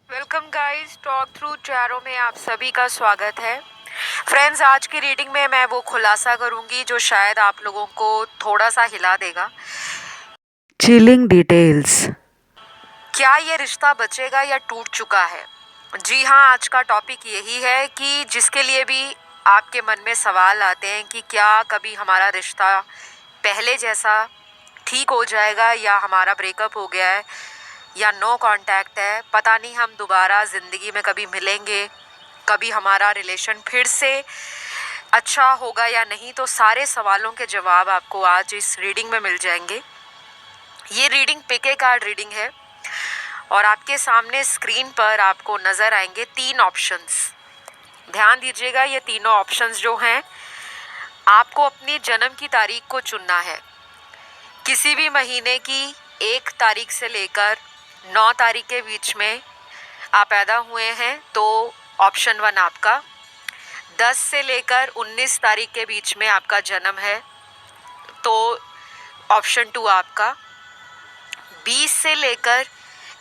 Welcome guys, talk through tarot में आप सभी का स्वागत है। फ्रेंड्स, आज की रीडिंग में मैं वो खुलासा करूंगी जो शायद आप लोगों को थोड़ा सा हिला देगा। Chilling details. क्या ये रिश्ता बचेगा या टूट चुका है? जी हाँ, आज का टॉपिक यही है कि जिसके लिए भी आपके मन में सवाल आते हैं कि क्या कभी हमारा रिश्ता पहले जैसा ठीक हो जाएगा या हमारा ब्रेकअप हो गया है या नो कांटेक्ट है, पता नहीं हम दोबारा ज़िंदगी में कभी मिलेंगे, कभी हमारा रिलेशन फिर से अच्छा होगा या नहीं। तो सारे सवालों के जवाब आपको आज इस रीडिंग में मिल जाएंगे। ये रीडिंग पिके कार्ड रीडिंग है और आपके सामने स्क्रीन पर आपको नज़र आएंगे 3 ऑप्शंस। ध्यान दीजिएगा, ये तीनों ऑप्शंस जो हैं, आपको अपनी जन्म की तारीख को चुनना है। किसी भी महीने की 1 तारीख से लेकर 9 तारीख के बीच में आप पैदा हुए हैं तो ऑप्शन 1 आपका। 10 से लेकर 19 तारीख के बीच में आपका जन्म है तो ऑप्शन 2 आपका। 20 से लेकर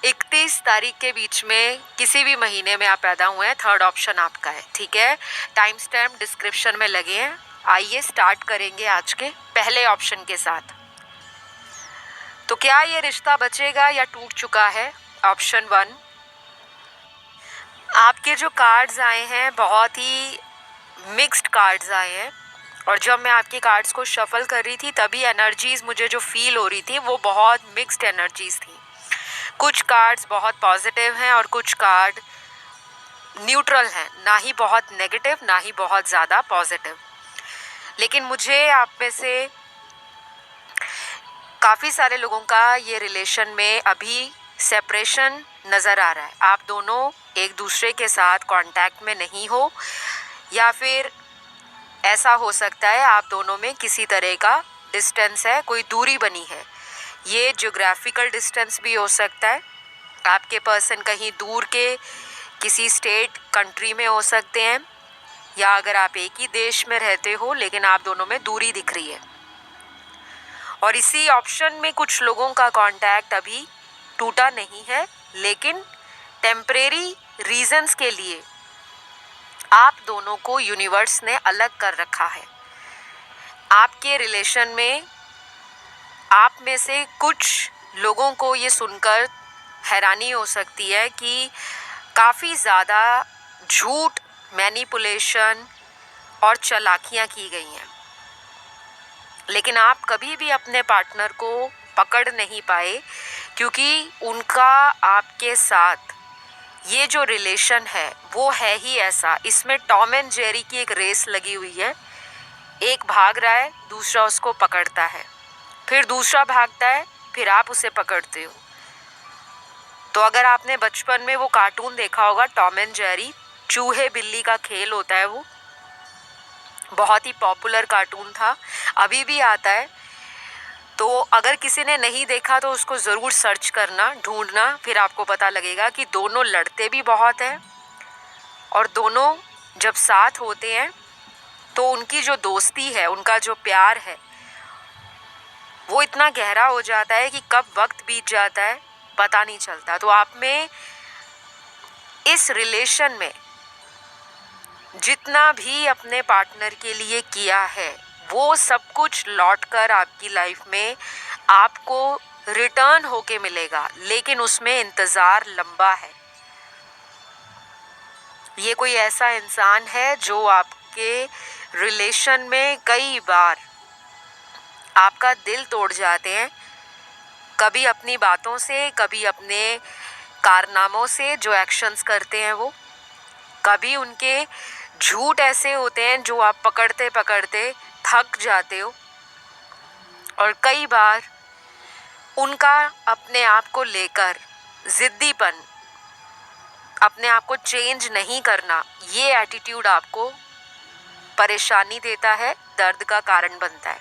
31 तारीख के बीच में किसी भी महीने में आप पैदा हुए हैं, थर्ड ऑप्शन आपका है। ठीक है, टाइम स्टैम्प डिस्क्रिप्शन में लगे हैं। आइए स्टार्ट करेंगे आज के पहले ऑप्शन के साथ। तो क्या ये रिश्ता बचेगा या टूट चुका है? ऑप्शन 1। आपके जो कार्ड्स आए हैं बहुत ही मिक्स्ड कार्ड्स आए हैं और जब मैं आपके कार्ड्स को शफल कर रही थी तभी एनर्जीज मुझे जो फील हो रही थी वो बहुत मिक्स्ड एनर्जीज थी। कुछ कार्ड्स बहुत पॉजिटिव हैं और कुछ कार्ड न्यूट्रल हैं, ना ही बहुत नेगेटिव ना ही बहुत ज़्यादा पॉजिटिव। लेकिन मुझे आप में से काफ़ी सारे लोगों का ये रिलेशन में अभी सेपरेशन नज़र आ रहा है। आप दोनों एक दूसरे के साथ कांटेक्ट में नहीं हो या फिर ऐसा हो सकता है आप दोनों में किसी तरह का डिस्टेंस है, कोई दूरी बनी है। ये ज्योग्राफिकल डिस्टेंस भी हो सकता है। आपके पर्सन कहीं दूर के किसी स्टेट कंट्री में हो सकते हैं या अगर आप एक ही देश में रहते हो लेकिन आप दोनों में दूरी दिख रही है। और इसी ऑप्शन में कुछ लोगों का कांटेक्ट अभी टूटा नहीं है लेकिन टेम्परेरी रीजंस के लिए आप दोनों को यूनिवर्स ने अलग कर रखा है। आपके रिलेशन में आप में से कुछ लोगों को ये सुनकर हैरानी हो सकती है कि काफ़ी ज़्यादा झूठ, मैनिपुलेशन और चालाकियाँ की गई हैं, लेकिन आप कभी भी अपने पार्टनर को पकड़ नहीं पाए क्योंकि उनका आपके साथ ये जो रिलेशन है वो है ही ऐसा। इसमें टॉम एंड जेरी की एक रेस लगी हुई है। एक भाग रहा है, दूसरा उसको पकड़ता है, फिर दूसरा भागता है, फिर आप उसे पकड़ते हो। तो अगर आपने बचपन में वो कार्टून देखा होगा टॉम एंड जेरी, चूहे बिल्ली का खेल होता है, वो बहुत ही पॉपुलर कार्टून था, अभी भी आता है। तो अगर किसी ने नहीं देखा तो उसको ज़रूर सर्च करना, ढूंढना, फिर आपको पता लगेगा कि दोनों लड़ते भी बहुत हैं और दोनों जब साथ होते हैं तो उनकी जो दोस्ती है, उनका जो प्यार है वो इतना गहरा हो जाता है कि कब वक्त बीत जाता है पता नहीं चलता। तो आप में इस रिलेशन में जितना भी अपने पार्टनर के लिए किया है वो सब कुछ लौटकर आपकी लाइफ में आपको रिटर्न होके मिलेगा, लेकिन उसमें इंतज़ार लंबा है। ये कोई ऐसा इंसान है जो आपके रिलेशन में कई बार आपका दिल तोड़ जाते हैं, कभी अपनी बातों से, कभी अपने कारनामों से, जो एक्शंस करते हैं वो, कभी उनके झूठ ऐसे होते हैं जो आप पकड़ते पकड़ते थक जाते हो, और कई बार उनका अपने आप को लेकर ज़िद्दीपन, अपने आप को चेंज नहीं करना, ये एटीट्यूड आपको परेशानी देता है, दर्द का कारण बनता है।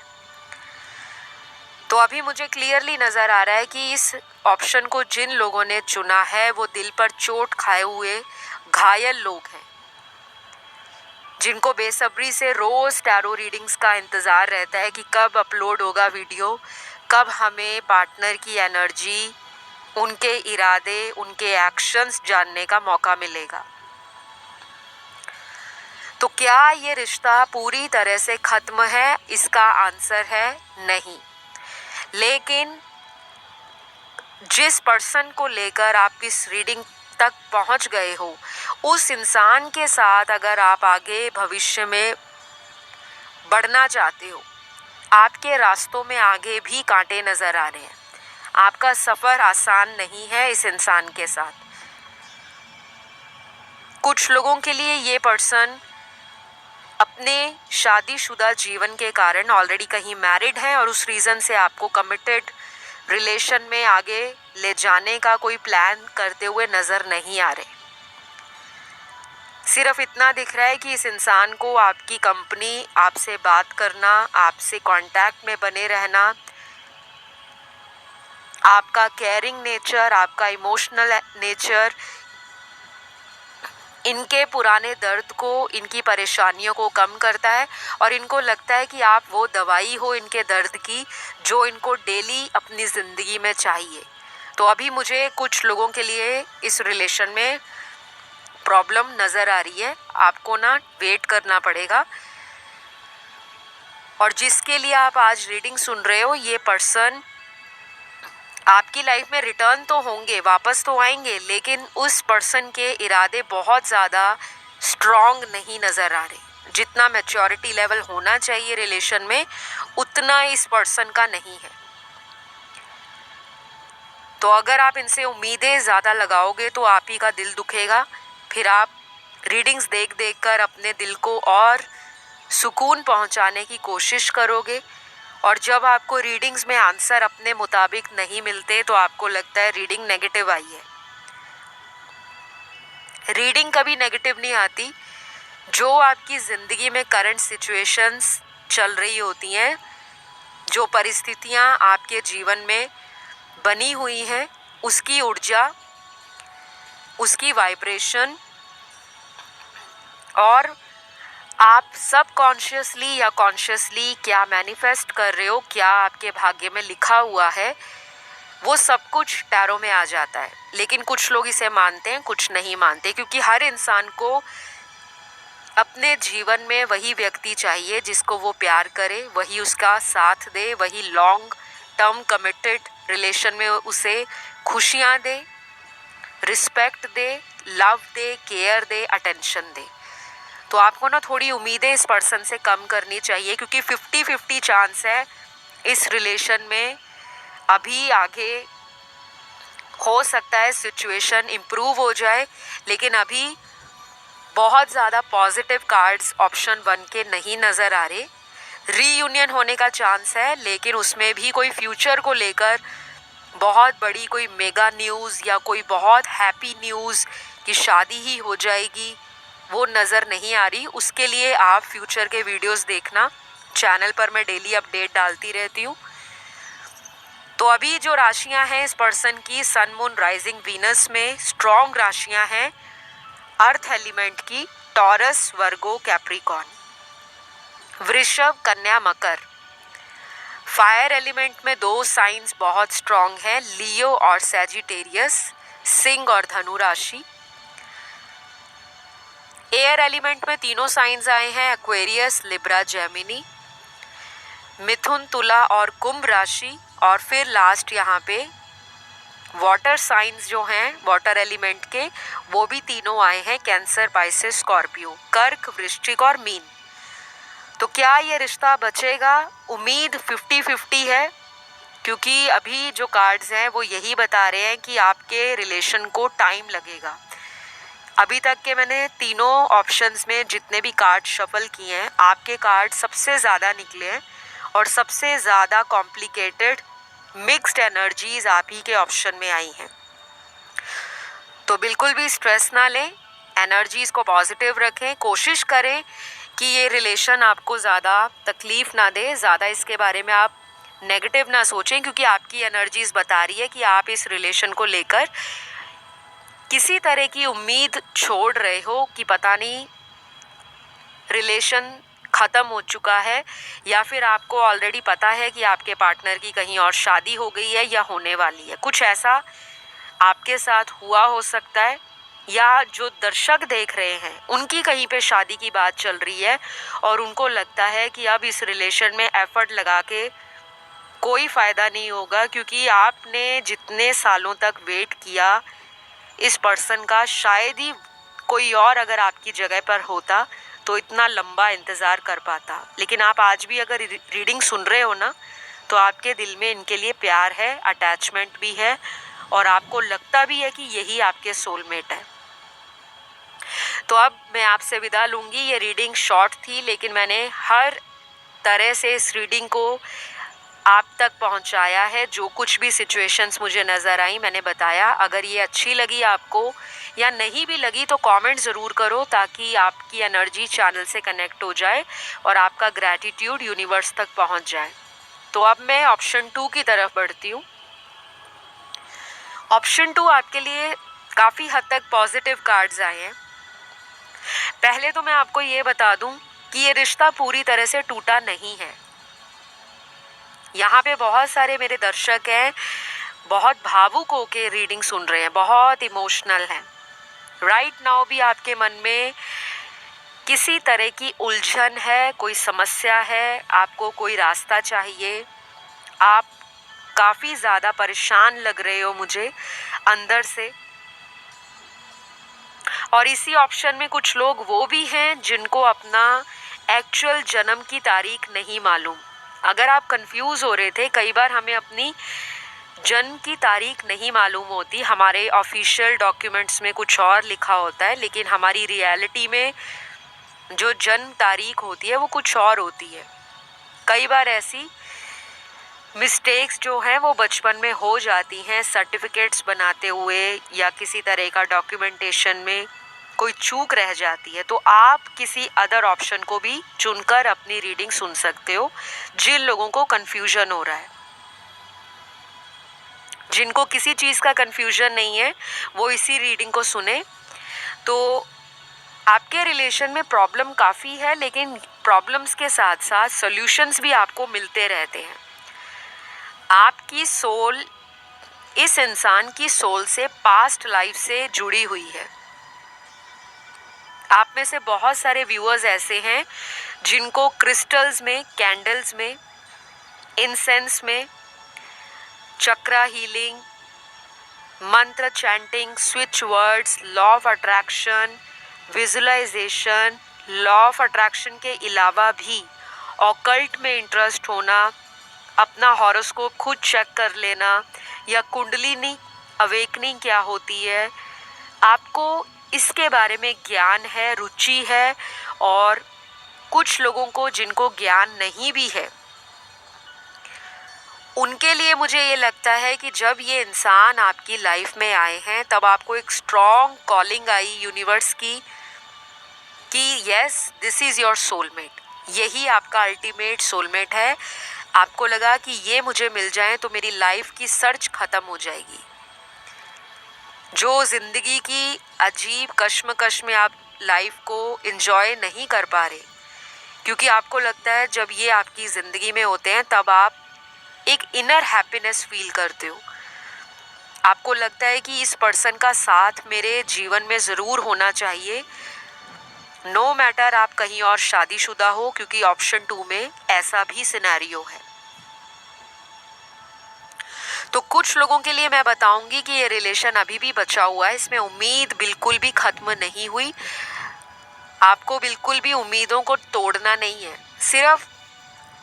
तो अभी मुझे क्लियरली नज़र आ रहा है कि इस ऑप्शन को जिन लोगों ने चुना है वो दिल पर चोट खाए हुए घायल लोग हैं, जिनको बेसब्री से रोज़ टैरो रीडिंग्स का इंतज़ार रहता है कि कब अपलोड होगा वीडियो, कब हमें पार्टनर की एनर्जी उनके इरादे, उनके एक्शंस जानने का मौका मिलेगा। तो क्या ये रिश्ता पूरी तरह से ख़त्म है? इसका आंसर है नहीं। लेकिन जिस पर्सन को लेकर आप इस रीडिंग तक पहुंच गए हो, उस इंसान के साथ अगर आप आगे भविष्य में बढ़ना चाहते हो, आपके रास्तों में आगे भी कांटे नज़र आ रहे हैं। आपका सफ़र आसान नहीं है इस इंसान के साथ। कुछ लोगों के लिए ये पर्सन अपने शादीशुदा जीवन के कारण ऑलरेडी कहीं मैरिड है और उस रीज़न से आपको कमिटेड रिलेशन में आगे ले जाने का कोई प्लान करते हुए नज़र नहीं आ रहे। सिर्फ इतना दिख रहा है कि इस इंसान को आपकी कंपनी, आपसे बात करना, आपसे कांटेक्ट में बने रहना, आपका केयरिंग नेचर, आपका इमोशनल नेचर, इनके पुराने दर्द को, इनकी परेशानियों को कम करता है और इनको लगता है कि आप वो दवाई हो इनके दर्द की जो इनको डेली अपनी ज़िंदगी में चाहिए। तो अभी मुझे कुछ लोगों के लिए इस रिलेशन में प्रॉब्लम नज़र आ रही है। आपको ना वेट करना पड़ेगा। और जिसके लिए आप आज रीडिंग सुन रहे हो, ये पर्सन आपकी लाइफ में रिटर्न तो होंगे, वापस तो आएंगे, लेकिन उस पर्सन के इरादे बहुत ज़्यादा स्ट्रॉन्ग नहीं नज़र आ रहे। जितना मैच्योरिटी लेवल होना चाहिए रिलेशन में, उतना इस पर्सन का नहीं है। तो अगर आप इनसे उम्मीदें ज़्यादा लगाओगे तो आप ही का दिल दुखेगा। फिर आप रीडिंग्स देख देख कर अपने दिल को और सुकून पहुंचाने की कोशिश करोगे, और जब आपको रीडिंग्स में आंसर अपने मुताबिक नहीं मिलते तो आपको लगता है रीडिंग नेगेटिव आई है। रीडिंग कभी नेगेटिव नहीं आती। जो आपकी ज़िंदगी में करंट सिचुएशंस चल रही होती हैं, जो परिस्थितियां आपके जीवन में बनी हुई हैं, उसकी ऊर्जा, उसकी वाइब्रेशन, और आप सबकॉन्शियसली या कॉन्शियसली क्या मैनिफेस्ट कर रहे हो, क्या आपके भाग्य में लिखा हुआ है, वो सब कुछ टैरो में आ जाता है। लेकिन कुछ लोग इसे मानते हैं, कुछ नहीं मानते, क्योंकि हर इंसान को अपने जीवन में वही व्यक्ति चाहिए जिसको वो प्यार करे, वही उसका साथ दे, वही लॉन्ग टर्म कमिटेड रिलेशन में उसे खुशियाँ दे, respect they, love they, care they, attention दे। तो आपको ना थोड़ी उम्मीदें इस पर्सन से कम करनी चाहिए, क्योंकि 50-50 चांस है इस रिलेशन में अभी आगे हो सकता है सिचुएशन इम्प्रूव हो जाए, लेकिन अभी बहुत ज़्यादा पॉजिटिव कार्ड्स ऑप्शन 1 के नहीं नज़र आ रहे। रीयूनियन होने का चांस है, लेकिन उसमें भी कोई फ्यूचर को लेकर बहुत बड़ी कोई मेगा न्यूज़ या कोई बहुत हैप्पी न्यूज़ कि शादी ही हो जाएगी, वो नज़र नहीं आ रही। उसके लिए आप फ्यूचर के वीडियोस देखना, चैनल पर मैं डेली अपडेट डालती रहती हूँ। तो अभी जो राशियाँ हैं इस पर्सन की, सन मून राइजिंग वीनस में स्ट्रॉन्ग राशियाँ हैं अर्थ एलिमेंट की, टॉरस, वर्गो, कैप्रिकॉर्न, वृषभ, कन्या, मकर। फायर एलिमेंट में 2 साइंस बहुत स्ट्रॉन्ग हैं, लियो और सैजिटेरियस, सिंह और धनु राशि। एयर एलिमेंट में 3 साइंस आए हैं, एक्वेरियस, लिब्रा, जेमिनी, मिथुन, तुला और कुंभ राशि। और फिर लास्ट यहाँ पे वाटर साइंस जो हैं वाटर एलिमेंट के, वो भी 3 आए हैं, कैंसर, पाइसेस, स्कॉर्पियो, कर्क, वृश्चिक और मीन। तो क्या ये रिश्ता बचेगा? उम्मीद 50-50 है, क्योंकि अभी जो कार्ड्स हैं वो यही बता रहे हैं कि आपके रिलेशन को टाइम लगेगा। अभी तक के मैंने 3 ऑप्शंस में जितने भी कार्ड शफल किए हैं, आपके कार्ड सबसे ज़्यादा निकले हैं और सबसे ज़्यादा कॉम्प्लिकेटेड मिक्स्ड एनर्जीज आप ही के ऑप्शन में आई हैं। तो बिल्कुल भी स्ट्रेस ना लें, एनर्जीज को पॉजिटिव रखें, कोशिश करें कि ये रिलेशन आपको ज़्यादा तकलीफ़ ना दे, ज़्यादा इसके बारे में आप नेगेटिव ना सोचें, क्योंकि आपकी एनर्जीज बता रही है कि आप इस रिलेशन को लेकर किसी तरह की उम्मीद छोड़ रहे हो कि पता नहीं रिलेशन ख़त्म हो चुका है, या फिर आपको ऑलरेडी पता है कि आपके पार्टनर की कहीं और शादी हो गई है या होने वाली है। कुछ ऐसा आपके साथ हुआ हो सकता है, या जो दर्शक देख रहे हैं उनकी कहीं पे शादी की बात चल रही है और उनको लगता है कि अब इस रिलेशन में एफर्ट लगा के कोई फ़ायदा नहीं होगा, क्योंकि आपने जितने सालों तक वेट किया इस पर्सन का, शायद ही कोई और अगर आपकी जगह पर होता तो इतना लंबा इंतज़ार कर पाता। लेकिन आप आज भी अगर रीडिंग सुन रहे हो ना, तो आपके दिल में इनके लिए प्यार है, अटैचमेंट भी है, और आपको लगता भी है कि यही आपके सोलमेट है। तो अब मैं आपसे विदा लूँगी। ये रीडिंग शॉर्ट थी, लेकिन मैंने हर तरह से इस रीडिंग को आप तक पहुंचाया है। जो कुछ भी सिचुएशंस मुझे नज़र आई मैंने बताया। अगर ये अच्छी लगी आपको या नहीं भी लगी तो कमेंट ज़रूर करो, ताकि आपकी एनर्जी चैनल से कनेक्ट हो जाए और आपका ग्रैटिट्यूड यूनिवर्स तक पहुंच जाए। तो अब मैं ऑप्शन 2 की तरफ बढ़ती हूँ। ऑप्शन 2 आपके लिए काफ़ी हद तक पॉजिटिव कार्ड्स आए हैं। पहले तो मैं आपको ये बता दूं कि ये रिश्ता पूरी तरह से टूटा नहीं है। यहाँ पे बहुत सारे मेरे दर्शक हैं, बहुत भावुक होके रीडिंग सुन रहे हैं, बहुत इमोशनल हैं। राइट नाउ भी आपके मन में किसी तरह की उलझन है, कोई समस्या है, आपको कोई रास्ता चाहिए, आप काफ़ी ज़्यादा परेशान लग रहे हो मुझे अंदर से। और इसी ऑप्शन में कुछ लोग वो भी हैं जिनको अपना एक्चुअल जन्म की तारीख नहीं मालूम। अगर आप कंफ्यूज हो रहे थे, कई बार हमें अपनी जन्म की तारीख नहीं मालूम होती। हमारे ऑफिशियल डॉक्यूमेंट्स में कुछ और लिखा होता है, लेकिन हमारी रियलिटी में जो जन्म तारीख होती है वो कुछ और होती है। कई बार ऐसी मिस्टेक्स जो हैं वो बचपन में हो जाती हैं, सर्टिफिकेट्स बनाते हुए या किसी तरह का डॉक्यूमेंटेशन में कोई चूक रह जाती है। तो आप किसी अदर ऑप्शन को भी चुनकर अपनी रीडिंग सुन सकते हो। जिन लोगों को कन्फ्यूजन हो रहा है, जिनको किसी चीज़ का कन्फ्यूजन नहीं है, वो इसी रीडिंग को सुने। तो आपके रिलेशन में प्रॉब्लम काफ़ी है, लेकिन प्रॉब्लम्स के साथ साथ सॉल्यूशंस भी आपको मिलते रहते हैं। आपकी सोल इस इंसान की सोल से, पास्ट लाइफ से जुड़ी हुई है। आप में से बहुत सारे व्यूअर्स ऐसे हैं जिनको क्रिस्टल्स में, कैंडल्स में, इंसेंस में, chakra healing, mantra chanting, switch words, law of attraction, visualisation, law of attraction के अलावा भी ऑकल्ट में इंटरेस्ट होना, अपना हॉरोस्कोप खुद चेक कर लेना, या कुंडलिनी अवेकनिंग क्या होती है, आपको इसके बारे में ज्ञान है, रुचि है। और कुछ लोगों को जिनको ज्ञान नहीं भी है, उनके लिए मुझे ये लगता है कि जब ये इंसान आपकी लाइफ में आए हैं तब आपको एक स्ट्रॉन्ग कॉलिंग आई यूनिवर्स की कि yes, this is your soulmate, यही आपका अल्टीमेट सोलमेट है। आपको लगा कि ये मुझे मिल जाए तो मेरी लाइफ की सर्च ख़त्म हो जाएगी। जो ज़िंदगी की अजीब कश्मकश में आप लाइफ को एंजॉय नहीं कर पा रहे, क्योंकि आपको लगता है जब ये आपकी ज़िंदगी में होते हैं तब आप एक इनर हैप्पीनेस फील करते हो। आपको लगता है कि इस पर्सन का साथ मेरे जीवन में ज़रूर होना चाहिए, नो मैटर आप कहीं और शादीशुदा हो, क्योंकि ऑप्शन 2 में ऐसा भी सिनेरियो है। तो कुछ लोगों के लिए मैं बताऊंगी कि ये रिलेशन अभी भी बचा हुआ है, इसमें उम्मीद बिल्कुल भी ख़त्म नहीं हुई। आपको बिल्कुल भी उम्मीदों को तोड़ना नहीं है। सिर्फ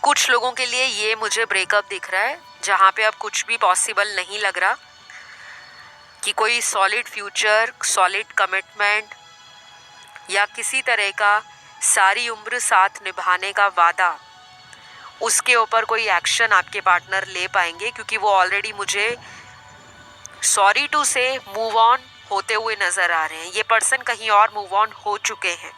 कुछ लोगों के लिए ये मुझे ब्रेकअप दिख रहा है, जहाँ पे अब कुछ भी पॉसिबल नहीं लग रहा कि कोई सॉलिड फ्यूचर, सॉलिड कमिटमेंट या किसी तरह का सारी उम्र साथ निभाने का वादा, उसके ऊपर कोई एक्शन आपके पार्टनर ले पाएंगे, क्योंकि वो ऑलरेडी मुझे सॉरी टू से मूव ऑन होते हुए नज़र आ रहे हैं। ये पर्सन कहीं और मूव ऑन हो चुके हैं,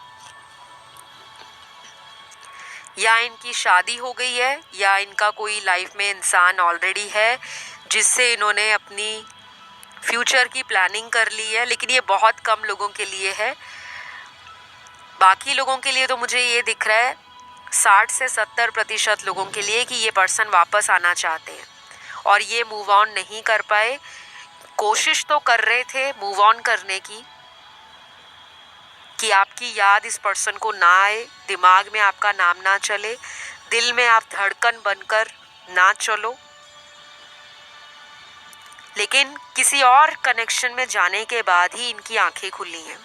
या इनकी शादी हो गई है, या इनका कोई लाइफ में इंसान ऑलरेडी है जिससे इन्होंने अपनी फ्यूचर की प्लानिंग कर ली है। लेकिन ये बहुत कम लोगों के लिए है। बाकी लोगों के लिए तो मुझे ये दिख रहा है 60 से 70% लोगों के लिए कि ये पर्सन वापस आना चाहते हैं और ये मूव ऑन नहीं कर पाए, कोशिश तो कर रहे थे मूव ऑन करने की, कि आपकी याद इस पर्सन को ना आए, दिमाग में आपका नाम ना चले, दिल में आप धड़कन बनकर ना चलो, लेकिन किसी और कनेक्शन में जाने के बाद ही इनकी आंखें खुली हैं।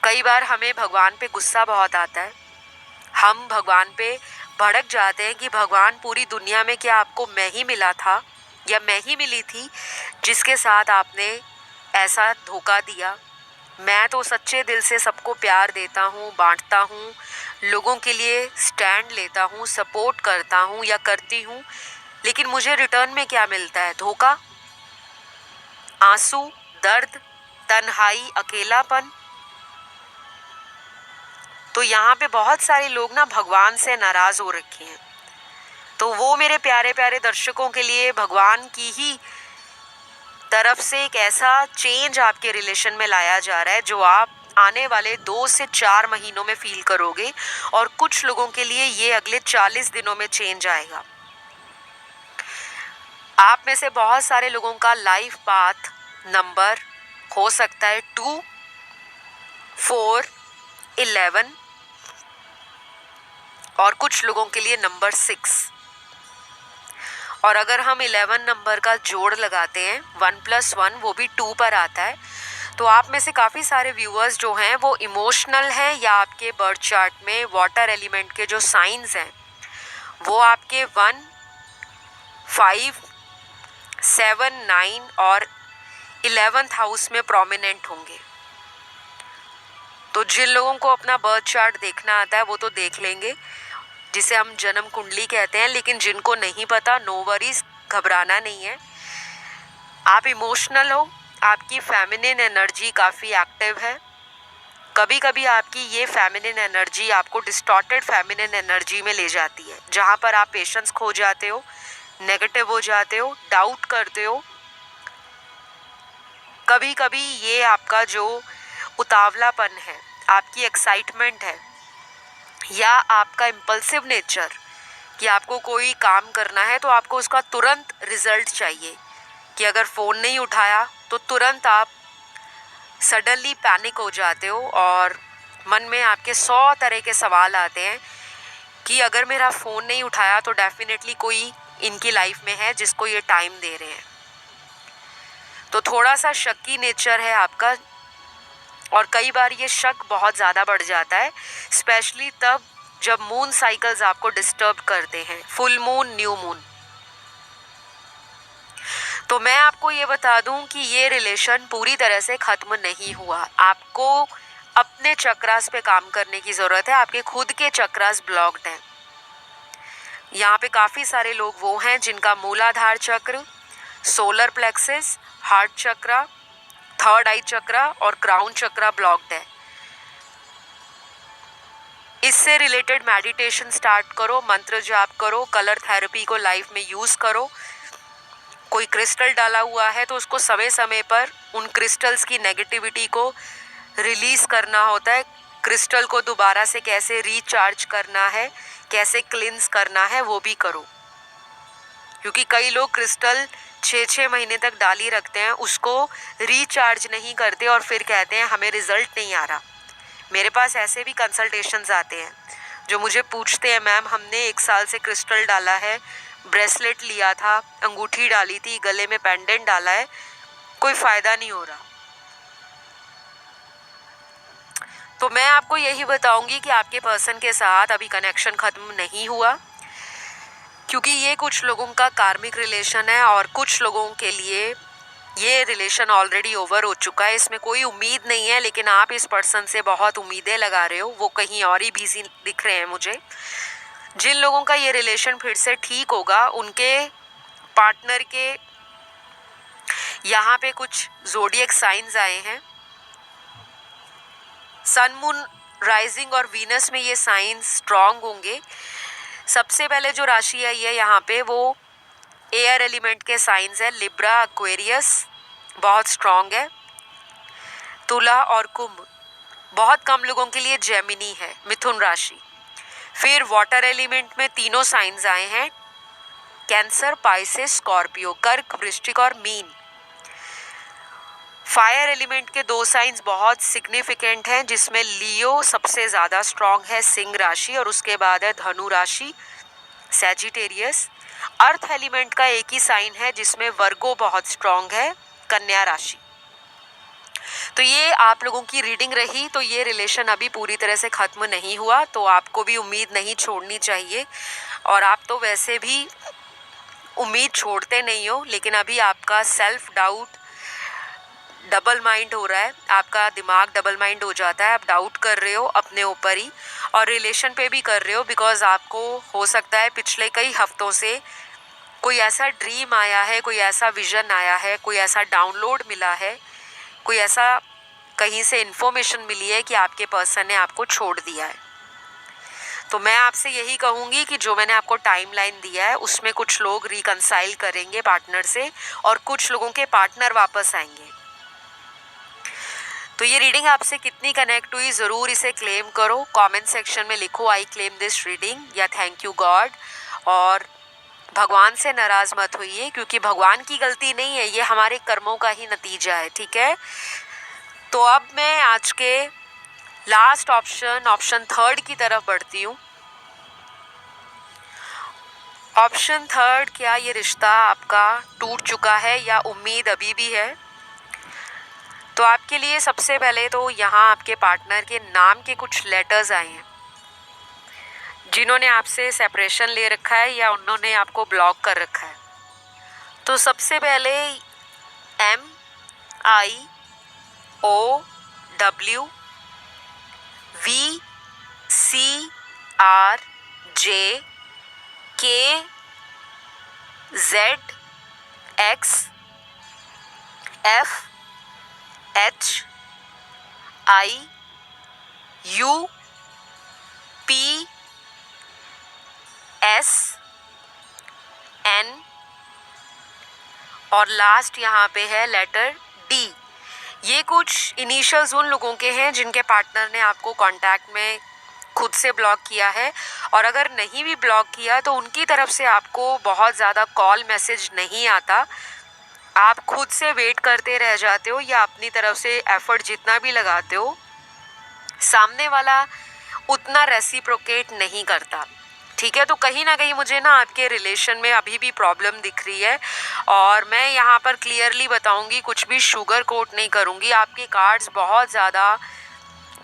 कई बार हमें भगवान पे गुस्सा बहुत आता है, हम भगवान पे भड़क जाते हैं कि भगवान पूरी दुनिया में क्या आपको मैं ही मिला था या मैं ही मिली थी जिसके साथ आपने ऐसा धोखा दिया। मैं तो सच्चे दिल से सबको प्यार देता हूँ, बांटता हूँ, लोगों के लिए स्टैंड लेता हूँ, सपोर्ट करता हूँ या करती हूँ, लेकिन मुझे रिटर्न में क्या मिलता है? धोखा, आंसू, दर्द, तन्हाई, अकेलापन। तो यहाँ पे बहुत सारे लोग ना भगवान से नाराज हो रखे हैं। तो वो मेरे प्यारे प्यारे दर्शकों के लिए भगवान की ही तरफ से एक ऐसा चेंज आपके रिलेशन में लाया जा रहा है जो आप आने वाले 2 से 4 महीनों में फील करोगे, और कुछ लोगों के लिए ये अगले 40 दिनों में चेंज आएगा। आप में से बहुत सारे लोगों का लाइफ पाथ नंबर हो सकता है 2, 4, 11 और कुछ लोगों के लिए नंबर 6। और अगर हम 11 नंबर का जोड़ लगाते हैं 1+1 वो भी 2 पर आता है, तो आप में से काफ़ी सारे व्यूअर्स जो हैं वो इमोशनल हैं, या आपके बर्थ चार्ट में वाटर एलिमेंट के जो साइंस हैं वो आपके 1, 5, 7, 9 और 11th हाउस में प्रोमिनेंट होंगे। तो जिन लोगों को अपना बर्थ चार्ट देखना आता है वो तो देख लेंगे, जिसे हम जन्म कुंडली कहते हैं, लेकिन जिनको नहीं पता, नो वरीज, घबराना नहीं है। आप इमोशनल हो, आपकी फेमिनिन एनर्जी काफ़ी एक्टिव है। कभी कभी आपकी ये फेमिनिन एनर्जी आपको डिस्टॉर्टेड फेमिनिन एनर्जी में ले जाती है, जहाँ पर आप पेशेंस खो जाते हो, नेगेटिव हो जाते हो, डाउट करते हो। कभी कभी ये आपका जो उतावलापन है, आपकी एक्साइटमेंट है, या आपका इम्पल्सिव नेचर कि आपको कोई काम करना है तो आपको उसका तुरंत रिजल्ट चाहिए, कि अगर फ़ोन नहीं उठाया तो तुरंत आप सडनली पैनिक हो जाते हो और मन में आपके 100 तरह के सवाल आते हैं कि अगर मेरा फ़ोन नहीं उठाया तो डेफिनेटली कोई इनकी लाइफ में है जिसको ये टाइम दे रहे हैं। तो थोड़ा सा शक्की नेचर है आपका, और कई बार ये शक बहुत ज़्यादा बढ़ जाता है, स्पेशली तब जब मून साइकिल्स आपको डिस्टर्ब करते हैं, फुल मून, न्यू मून। तो मैं आपको ये बता दूं कि ये रिलेशन पूरी तरह से ख़त्म नहीं हुआ। आपको अपने चक्रास पे काम करने की ज़रूरत है। आपके खुद के चक्रास ब्लॉक्ड हैं। यहाँ पे काफ़ी सारे लोग वो हैं जिनका मूलाधार चक्र, सोलर प्लेक्सिस, हार्ट चक्रा, थर्ड आई चक्रा और क्राउन चक्रा ब्लॉक्ड है। इससे रिलेटेड मेडिटेशन स्टार्ट करो, मंत्र जाप करो, कलर थेरेपी को लाइफ में यूज़ करो। कोई क्रिस्टल डाला हुआ है तो उसको समय समय पर उन क्रिस्टल्स की नेगेटिविटी को रिलीज़ करना होता है। क्रिस्टल को दोबारा से कैसे रिचार्ज करना है, कैसे क्लिंस करना है, वो भी करो। क्योंकि कई लोग क्रिस्टल 6-6 महीने तक डाल ही रखते हैं, उसको रिचार्ज नहीं करते और फिर कहते हैं हमें रिजल्ट नहीं आ रहा। मेरे पास ऐसे भी कंसल्टेशंस आते हैं जो मुझे पूछते हैं, मैम हमने 1 साल से क्रिस्टल डाला है, ब्रेसलेट लिया था, अंगूठी डाली थी, गले में पेंडेंट डाला है, कोई फ़ायदा नहीं हो रहा। तो मैं आपको यही बताऊंगी कि आपके पर्सन के साथ अभी कनेक्शन ख़त्म नहीं हुआ, क्योंकि ये कुछ लोगों का कार्मिक रिलेशन है और कुछ लोगों के लिए ये रिलेशन ऑलरेडी ओवर हो चुका है। इसमें कोई उम्मीद नहीं है, लेकिन आप इस पर्सन से बहुत उम्मीदें लगा रहे हो, वो कहीं और ही बिजी दिख रहे हैं मुझे। जिन लोगों का ये रिलेशन फिर से ठीक होगा, उनके पार्टनर के यहाँ पे कुछ ज़ोडिएक साइंस आए हैं। सन, मून, राइजिंग और वीनस में ये साइंस स्ट्रॉन्ग होंगे। सबसे पहले जो राशि आई है यहाँ पे वो एयर एलिमेंट के साइंस है, लिब्रा, एक्वेरियस बहुत स्ट्रॉन्ग है, तुला और कुंभ बहुत कम लोगों के लिए, जेमिनी है, मिथुन राशि। फिर वाटर एलिमेंट में तीनों साइंस आए हैं, कैंसर, पाइसेस, स्कॉर्पियो, कर्क, वृश्चिक और मीन। फायर एलिमेंट के 2 साइंस बहुत सिग्निफिकेंट हैं, जिसमें लियो सबसे ज़्यादा स्ट्रॉन्ग है, सिंह राशि, और उसके बाद है धनु राशि, सैजिटेरियस। अर्थ एलिमेंट का एक ही साइन है जिसमें वर्गो बहुत स्ट्रॉन्ग है, कन्या राशि। तो ये आप लोगों की रीडिंग रही। तो ये रिलेशन अभी पूरी तरह से ख़त्म नहीं हुआ, तो आपको भी उम्मीद नहीं छोड़नी चाहिए, और आप तो वैसे भी उम्मीद छोड़ते नहीं हो, लेकिन अभी आपका सेल्फ डाउट, डबल माइंड हो रहा है, आपका दिमाग डबल माइंड हो जाता है, आप डाउट कर रहे हो अपने ऊपर ही और रिलेशन पे भी कर रहे हो, बिकॉज आपको हो सकता है पिछले कई हफ्तों से कोई ऐसा ड्रीम आया है, कोई ऐसा विजन आया है, कोई ऐसा डाउनलोड मिला है, कोई ऐसा कहीं से इन्फॉर्मेशन मिली है कि आपके पर्सन ने आपको छोड़ दिया है। तो मैं आपसे यही कहूँगी कि जो मैंने आपको टाइमलाइन दिया है उसमें कुछ लोग रिकंसाइल करेंगे पार्टनर से और कुछ लोगों के पार्टनर वापस आएंगे। तो ये रीडिंग आपसे कितनी कनेक्ट हुई ज़रूर इसे क्लेम करो, कमेंट सेक्शन में लिखो आई क्लेम दिस रीडिंग या थैंक यू गॉड। और भगवान से नाराज़ मत होइए, क्योंकि भगवान की गलती नहीं है, ये हमारे कर्मों का ही नतीजा है, ठीक है। तो अब मैं आज के लास्ट ऑप्शन थर्ड की तरफ बढ़ती हूँ। ऑप्शन थर्ड, क्या ये रिश्ता आपका टूट चुका है या उम्मीद अभी भी है? तो आपके लिए सबसे पहले तो यहाँ आपके पार्टनर के नाम के कुछ लेटर्स आए हैं, जिन्होंने आपसे सेपरेशन ले रखा है या उन्होंने आपको ब्लॉक कर रखा है। तो सबसे पहले MIOVCRJKZXFHIUPSN और लास्ट यहाँ पे है लेटर D। ये कुछ इनिशियल्स उन लोगों के हैं जिनके पार्टनर ने आपको कांटेक्ट में खुद से ब्लॉक किया है, और अगर नहीं भी ब्लॉक किया तो उनकी तरफ से आपको बहुत ज़्यादा कॉल मैसेज नहीं आता, आप खुद से वेट करते रह जाते हो या अपनी तरफ से एफर्ट जितना भी लगाते हो सामने वाला उतना रेसिप्रोकेट नहीं करता, ठीक है। तो कहीं ना कहीं मुझे ना आपके रिलेशन में अभी भी प्रॉब्लम दिख रही है, और मैं यहाँ पर क्लियरली बताऊँगी, कुछ भी शुगर कोट नहीं करूँगी। आपके कार्ड्स बहुत ज़्यादा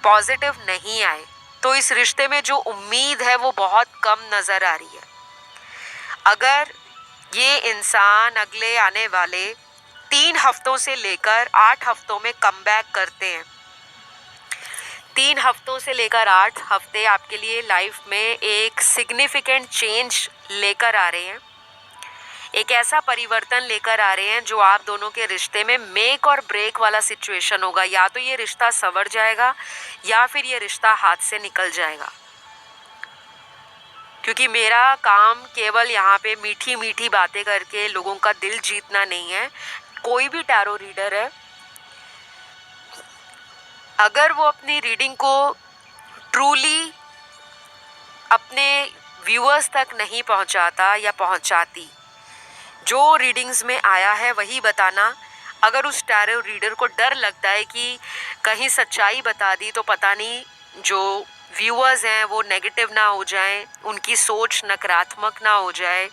पॉजिटिव नहीं आए, तो इस रिश्ते में जो उम्मीद है वो बहुत कम नज़र आ रही है। अगर ये इंसान अगले आने वाले 3 हफ्तों से लेकर 8 हफ्तों में कमबैक करते हैं, 3 हफ्तों से लेकर 8 हफ्ते आपके लिए लाइफ में एक सिग्निफिकेंट चेंज लेकर आ रहे हैं, एक ऐसा परिवर्तन लेकर आ रहे हैं जो आप दोनों के रिश्ते में मेक और ब्रेक वाला सिचुएशन होगा। या तो ये रिश्ता संवर जाएगा या फिर ये रिश्ता हाथ से निकल जाएगा, क्योंकि मेरा काम केवल यहाँ पे मीठी मीठी बातें करके लोगों का दिल जीतना नहीं है। कोई भी टैरो रीडर है, अगर वो अपनी रीडिंग को ट्रूली अपने व्यूअर्स तक नहीं पहुंचाता या पहुंचाती, जो रीडिंग्स में आया है वही बताना। अगर उस टैरो रीडर को डर लगता है कि कहीं सच्चाई बता दी तो पता नहीं जो व्यूअर्स हैं वो नेगेटिव ना हो जाएं, उनकी सोच नकारात्मक ना हो जाए,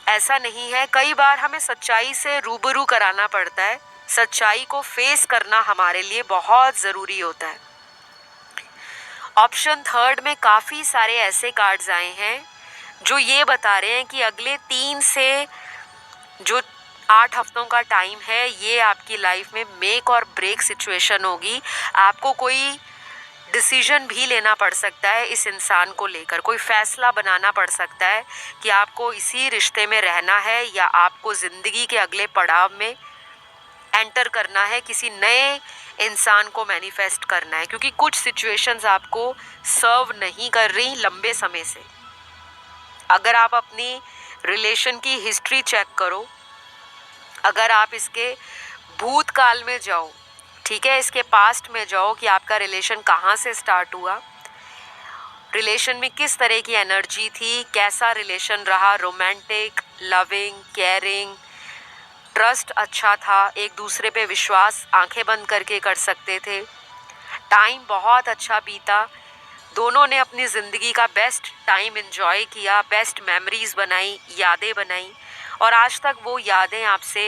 ऐसा नहीं है। कई बार हमें सच्चाई से रूबरू कराना पड़ता है, सच्चाई को फेस करना हमारे लिए बहुत ज़रूरी होता है। ऑप्शन थर्ड में काफ़ी सारे ऐसे कार्ड्स आए हैं जो ये बता रहे हैं कि अगले 3 से जो 8 हफ्तों का टाइम है, ये आपकी लाइफ में मेक और ब्रेक सिचुएशन होगी। आपको कोई डिसीजन भी लेना पड़ सकता है, इस इंसान को लेकर कोई फैसला बनाना पड़ सकता है कि आपको इसी रिश्ते में रहना है या आपको ज़िंदगी के अगले पड़ाव में एंटर करना है, किसी नए इंसान को मैनिफेस्ट करना है, क्योंकि कुछ सिचुएशंस आपको सर्व नहीं कर रही लंबे समय से। अगर आप अपनी रिलेशन की हिस्ट्री चेक करो, अगर आप इसके भूतकाल में जाओ, ठीक है, इसके पास्ट में जाओ कि आपका रिलेशन कहाँ से स्टार्ट हुआ, रिलेशन में किस तरह की एनर्जी थी, कैसा रिलेशन रहा, रोमांटिक, लविंग, केयरिंग, ट्रस्ट अच्छा था, एक दूसरे पे विश्वास आंखें बंद करके कर सकते थे, टाइम बहुत अच्छा बीता, दोनों ने अपनी ज़िंदगी का बेस्ट टाइम एंजॉय किया, बेस्ट मेमोरीज बनाई, यादें बनाई, और आज तक वो यादें आपसे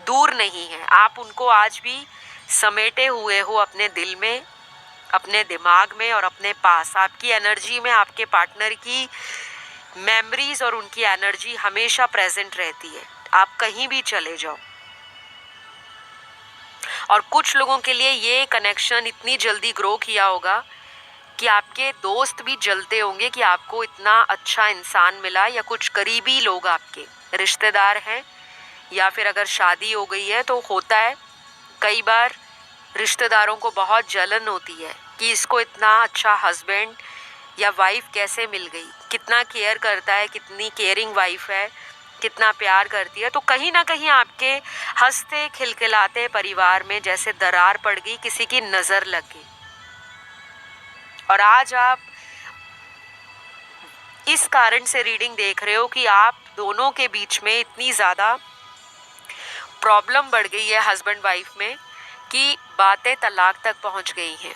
दूर नहीं हैं। आप उनको आज भी समेटे हुए हो अपने दिल में, अपने दिमाग में और अपने पास। आपकी एनर्जी में आपके पार्टनर की मेमोरीज और उनकी एनर्जी हमेशा प्रेजेंट रहती है, आप कहीं भी चले जाओ। और कुछ लोगों के लिए ये कनेक्शन इतनी जल्दी ग्रो किया होगा कि आपके दोस्त भी जलते होंगे कि आपको इतना अच्छा इंसान मिला, या कुछ करीबी लोग आपके रिश्तेदार हैं, या फिर अगर शादी हो गई है तो होता है कई बार रिश्तेदारों को बहुत जलन होती है कि इसको इतना अच्छा हस्बैंड या वाइफ कैसे मिल गई, कितना केयर करता है, कितनी केयरिंग वाइफ है, कितना प्यार करती है। तो कहीं ना कहीं आपके हंसते खिलखिलाते परिवार में जैसे दरार पड़ गई, किसी की नज़र लग गई, और आज आप इस कारण से रीडिंग देख रहे हो कि आप दोनों के बीच में इतनी ज़्यादा प्रॉब्लम बढ़ गई है हस्बैंड वाइफ में कि बातें तलाक तक पहुंच गई हैं,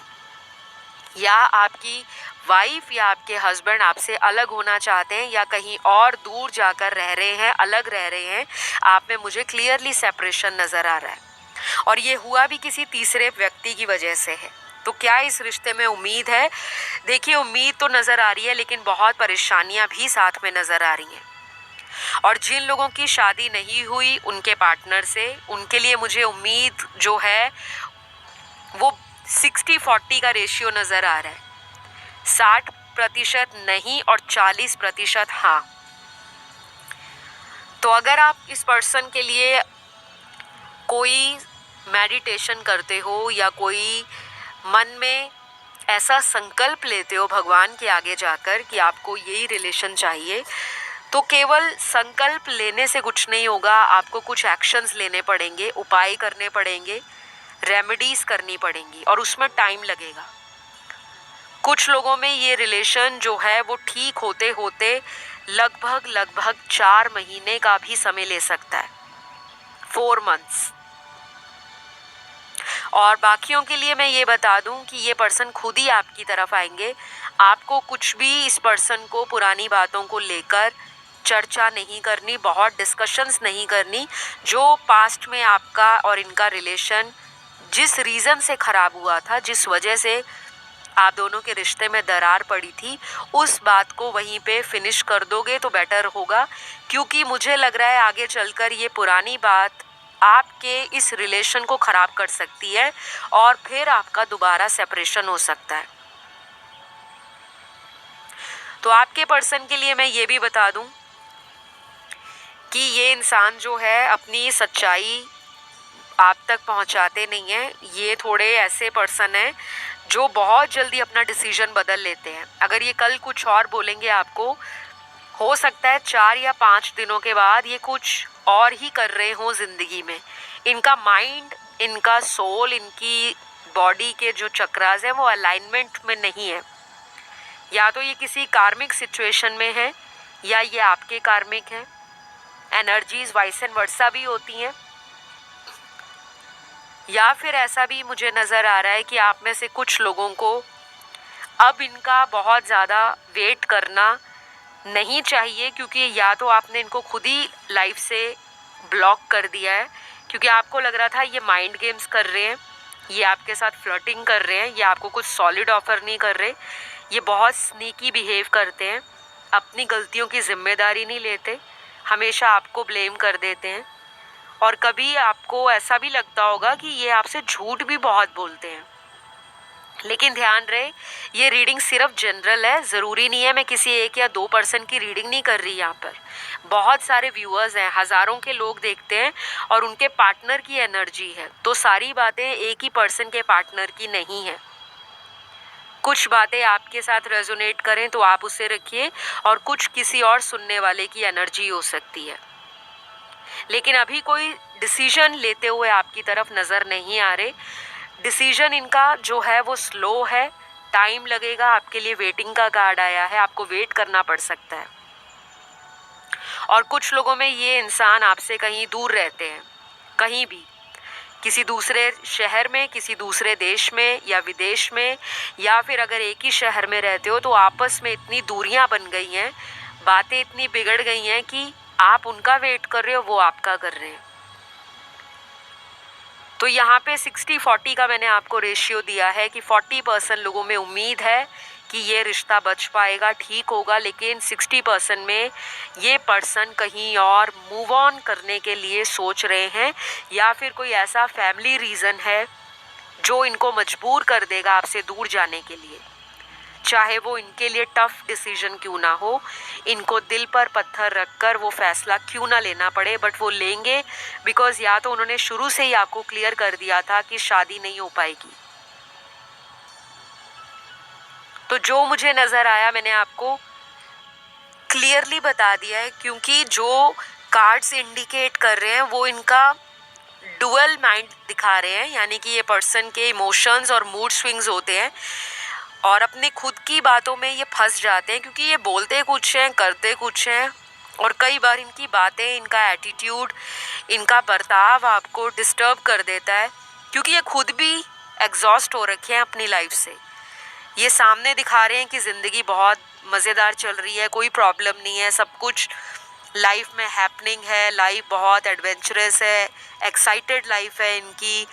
या आपकी वाइफ या आपके हस्बैंड आपसे अलग होना चाहते हैं या कहीं और दूर जाकर रह रहे हैं, अलग रह रहे हैं। आप में मुझे क्लियरली सेपरेशन नज़र आ रहा है, और ये हुआ भी किसी तीसरे व्यक्ति की वजह से है। तो क्या इस रिश्ते में उम्मीद है? देखिए, उम्मीद तो नज़र आ रही है, लेकिन बहुत परेशानियां भी साथ में नज़र आ रही हैं। और जिन लोगों की शादी नहीं हुई उनके पार्टनर से, उनके लिए मुझे उम्मीद जो है वो 60-40 का रेशियो नज़र आ रहा है। 60% नहीं और 40% हाँ। तो अगर आप इस पर्सन के लिए कोई मेडिटेशन करते हो या कोई मन में ऐसा संकल्प लेते हो भगवान के आगे जाकर कि आपको यही रिलेशन चाहिए, तो केवल संकल्प लेने से कुछ नहीं होगा, आपको कुछ एक्शंस लेने पड़ेंगे, उपाय करने पड़ेंगे, रेमेडीज करनी पड़ेंगी, और उसमें टाइम लगेगा। कुछ लोगों में ये रिलेशन जो है वो ठीक होते होते लगभग 4 महीने का भी समय ले सकता है, 4 months। और बाकियों के लिए मैं ये बता दूं कि ये पर्सन खुद ही आपकी तरफ आएंगे। आपको कुछ भी इस पर्सन को पुरानी बातों को लेकर चर्चा नहीं करनी, बहुत डिस्कशंस नहीं करनी। जो पास्ट में आपका और इनका रिलेशन जिस रीज़न से ख़राब हुआ था, जिस वजह से आप दोनों के रिश्ते में दरार पड़ी थी, उस बात को वहीं पे फिनिश कर दोगे तो बेटर होगा, क्योंकि मुझे लग रहा है आगे चलकर ये पुरानी बात आपके इस रिलेशन को ख़राब कर सकती है और फिर आपका दोबारा सेपरेशन हो सकता है। तो आपके पर्सन के लिए मैं ये भी बता दूं कि ये इंसान जो है अपनी सच्चाई आप तक पहुंचाते नहीं हैं। ये थोड़े ऐसे पर्सन हैं जो बहुत जल्दी अपना डिसीजन बदल लेते हैं। अगर ये कल कुछ और बोलेंगे आपको, हो सकता है 4 या 5 दिनों के बाद ये कुछ और ही कर रहे हों ज़िंदगी में। इनका माइंड, इनका सोल, इनकी बॉडी के जो चक्रास हैं वो अलाइनमेंट में नहीं है। या तो ये किसी कार्मिक सिचुएशन में है या ये आपके कार्मिक हैं। एनर्जीज वाइस एंड वर्सा भी होती हैं, या फिर ऐसा भी मुझे नज़र आ रहा है कि आप में से कुछ लोगों को अब इनका बहुत ज़्यादा वेट करना नहीं चाहिए, क्योंकि या तो आपने इनको खुद ही लाइफ से ब्लॉक कर दिया है, क्योंकि आपको लग रहा था ये माइंड गेम्स कर रहे हैं, ये आपके साथ फ्लर्टिंग कर रहे हैं, ये आपको कुछ सॉलिड ऑफर नहीं कर रहे, ये बहुत स्नीकी बिहेव करते हैं, अपनी गलतियों की जिम्मेदारी नहीं लेते, हमेशा आपको ब्लेम कर देते हैं। और कभी आपको ऐसा भी लगता होगा कि ये आपसे झूठ भी बहुत बोलते हैं। लेकिन ध्यान रहे, ये रीडिंग सिर्फ जनरल है, ज़रूरी नहीं है मैं किसी एक या 2 पर्सन की रीडिंग नहीं कर रही। यहाँ पर बहुत सारे व्यूअर्स हैं, हज़ारों के लोग देखते हैं और उनके पार्टनर की एनर्जी है। तो सारी बातें एक ही पर्सन के पार्टनर की नहीं है। कुछ बातें आपके साथ रेजोनेट करें तो आप उसे रखिए, और कुछ किसी और सुनने वाले की एनर्जी हो सकती है। लेकिन अभी कोई डिसीजन लेते हुए आपकी तरफ नज़र नहीं आ रहे। डिसीजन इनका जो है वो स्लो है, टाइम लगेगा। आपके लिए वेटिंग का कार्ड आया है, आपको वेट करना पड़ सकता है। और कुछ लोगों में ये इंसान आपसे कहीं दूर रहते हैं, कहीं भी, किसी दूसरे शहर में, किसी दूसरे देश में या विदेश में, या फिर अगर एक ही शहर में रहते हो तो आपस में इतनी दूरियां बन गई हैं, बातें इतनी बिगड़ गई हैं कि आप उनका वेट कर रहे हो, वो आपका कर रहे हैं। तो यहाँ पे 60-40 का मैंने आपको रेशियो दिया है कि 40% लोगों में उम्मीद है कि ये रिश्ता बच पाएगा, ठीक होगा, लेकिन 60% में ये पर्सन कहीं और मूव ऑन करने के लिए सोच रहे हैं, या फिर कोई ऐसा फैमिली रीज़न है जो इनको मजबूर कर देगा आपसे दूर जाने के लिए। चाहे वो इनके लिए टफ डिसीजन क्यों ना हो, इनको दिल पर पत्थर रखकर वो फैसला क्यों ना लेना पड़े, बट वो लेंगे, बिकॉज या तो उन्होंने शुरू से ही आपको क्लियर कर दिया था कि शादी नहीं हो पाएगी। तो जो मुझे नज़र आया मैंने आपको क्लियरली बता दिया है, क्योंकि जो कार्ड्स इंडिकेट कर रहे हैं वो इनका डुअल माइंड दिखा रहे हैं, यानी कि ये पर्सन के इमोशंस और मूड स्विंग्स होते हैं और अपने खुद की बातों में ये फंस जाते हैं, क्योंकि ये बोलते कुछ हैं, करते कुछ हैं, और कई बार इनकी बातें, इनका एटीट्यूड, इनका बर्ताव आपको डिस्टर्ब कर देता है, क्योंकि ये खुद भी एग्जॉस्ट हो रखे हैं अपनी लाइफ से। ये सामने दिखा रहे हैं कि ज़िंदगी बहुत मज़ेदार चल रही है, कोई प्रॉब्लम नहीं है, सब कुछ लाइफ में हैपनिंग है, लाइफ बहुत एडवेंचरस है, एक्साइटेड लाइफ है इनकी,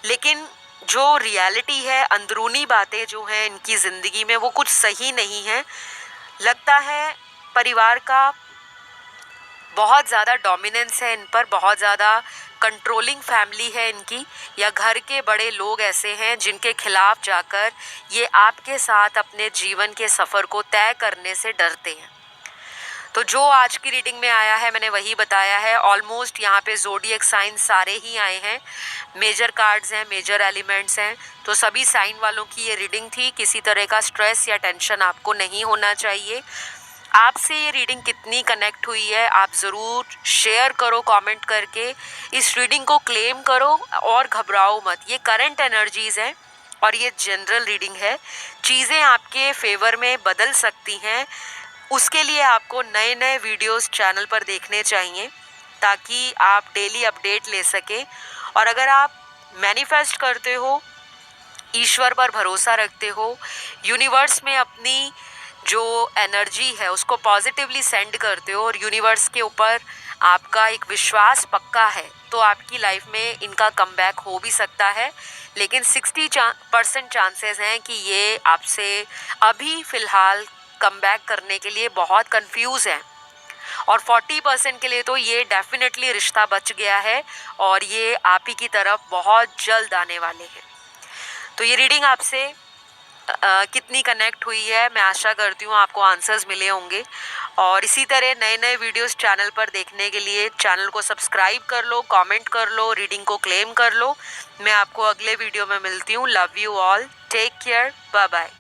लेकिन जो रियलिटी है, अंदरूनी बातें जो हैं इनकी ज़िंदगी में, वो कुछ सही नहीं है। लगता है परिवार का बहुत ज़्यादा डोमिनेंस है इन पर, बहुत ज़्यादा कंट्रोलिंग फैमिली है इनकी, या घर के बड़े लोग ऐसे हैं जिनके खिलाफ जाकर ये आपके साथ अपने जीवन के सफ़र को तय करने से डरते हैं। तो जो आज की रीडिंग में आया है मैंने वही बताया है। ऑलमोस्ट यहाँ पे ज़ोडिएक साइन सारे ही आए हैं, मेजर कार्ड्स हैं, मेजर एलिमेंट्स हैं, तो सभी साइन वालों की ये रीडिंग थी। किसी तरह का स्ट्रेस या टेंशन आपको नहीं होना चाहिए। आपसे ये रीडिंग कितनी कनेक्ट हुई है आप ज़रूर शेयर करो कमेंट करके, इस रीडिंग को क्लेम करो और घबराओ मत। ये करंट एनर्जीज़ हैं और ये जनरल रीडिंग है, चीज़ें आपके फेवर में बदल सकती हैं। उसके लिए आपको नए नए वीडियोस चैनल पर देखने चाहिए ताकि आप डेली अपडेट ले सकें। और अगर आप मैनिफेस्ट करते हो, ईश्वर पर भरोसा रखते हो, यूनिवर्स में अपनी जो एनर्जी है उसको पॉजिटिवली सेंड करते हो और यूनिवर्स के ऊपर आपका एक विश्वास पक्का है, तो आपकी लाइफ में इनका कमबैक हो भी सकता है। लेकिन 60% चांसेस हैं कि ये आपसे अभी फ़िलहाल कमबैक करने के लिए बहुत कंफ्यूज हैं, और 40% के लिए तो ये डेफिनेटली रिश्ता बच गया है और ये आप ही की तरफ बहुत जल्द आने वाले हैं। तो ये रीडिंग आपसे कितनी कनेक्ट हुई है, मैं आशा करती हूँ आपको आंसर्स मिले होंगे। और इसी तरह नए नए वीडियोस चैनल पर देखने के लिए चैनल को सब्सक्राइब कर लो, कमेंट कर लो, रीडिंग को क्लेम कर लो। मैं आपको अगले वीडियो में मिलती हूँ। Love you all, take care, bye bye.